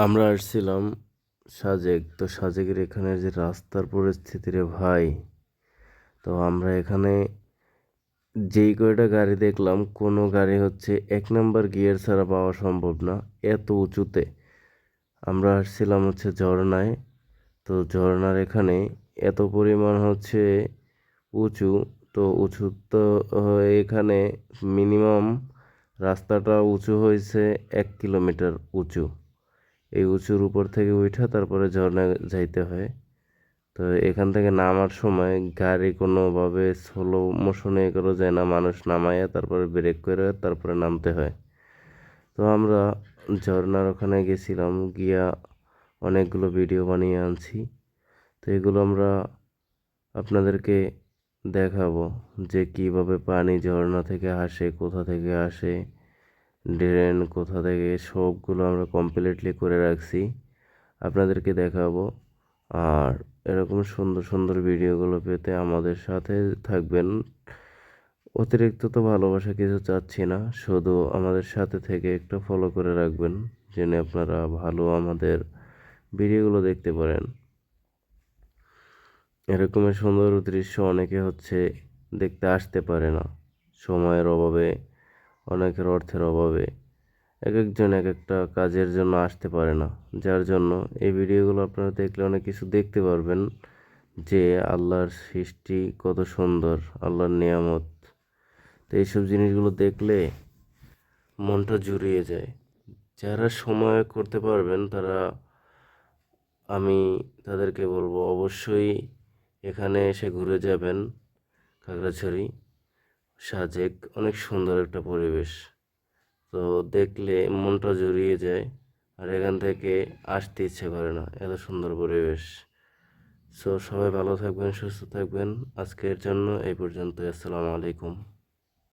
আমরা আসছিলাম সাজেক। তো সাজেকের এখানের যে রাস্তার পরিস্থিতি রে ভাই, তো আমরা এখানে যেই কয়টা গাড়ি দেখলাম, কোনো গাড়ি হচ্ছে 1 নাম্বার গিয়ার ছাড়া পাওয়া সম্ভব না, এত উঁচুতে। আমরা আসছিলাম হচ্ছে ঝর্ণায়। তো ঝর্ণার এখানে এত পরিমাণ হচ্ছে উঁচু। তো উঁচু তো এখানে মিনিমাম রাস্তাটা উঁচু হয়েছে 1 কিলোমিটার উঁচু। এই উঁচুর উপর থেকে উঠা তারপরে ঝর্ণায় যাইতে হয়। তো এখান থেকে নামার সময় গাড়ি কোনোভাবে স্লো মোশনে করা যায় না, মানুষ নামাইয়া তারপরে ব্রেক করে তারপরে নামতে হয়। তো আমরা ঝর্ণার ওখানে গেছিলাম, গিয়া অনেকগুলো ভিডিও বানিয়ে আনছি। তো এগুলো আমরা আপনাদেরকে দেখাবো যে কিভাবে পানি ঝর্ণা থেকে আসে, কোথা থেকে আসে, ড্রেন কোথা থেকে, সবগুলো আমরা কমপ্লিটলি করে রাখছি, আপনাদেরকে দেখাবো। আর এরকম সুন্দর সুন্দর ভিডিওগুলো পেতে আমাদের সাথে থাকবেন। অতিরিক্ত তো ভালোবাসা কিছু চাচ্ছি না, শুধু আমাদের সাথে থেকে একটু ফলো করে রাখবেন, যেন আপনারা ভালো আমাদের ভিডিওগুলো দেখতে পারেন। এরকমের সুন্দর দৃশ্য অনেকে হচ্ছে দেখতে আসতে পারে না, সময়ের অভাবে, অনেকের অর্থের অভাবে, এক একজন এক একটা কাজের জন্য আসতে পারে না। যার জন্য এই ভিডিওগুলো আপনারা দেখলে অনেক কিছু দেখতে পারবেন, যে আল্লাহর সৃষ্টি কত সুন্দর, আল্লাহর নিয়ামত। তো এইসব জিনিসগুলো দেখলে মনটা জুড়িয়ে যায়। যারা সময় করতে পারবেন তারা, আমি তাদেরকে বলবো অবশ্যই এখানে এসে ঘুরে যাবেন। খাগড়াছড়ি, সাজেক অনেক সুন্দর একটা পরিবেশ। তো দেখলে মনটা জুড়িয়ে যায়, আর এখান থেকে আসতে ইচ্ছে করে না, এত সুন্দর পরিবেশ। সো সবাই ভালো থাকবেন, সুস্থ থাকবেন। আজকের জন্য এই পর্যন্ত। আসসালামু আলাইকুম।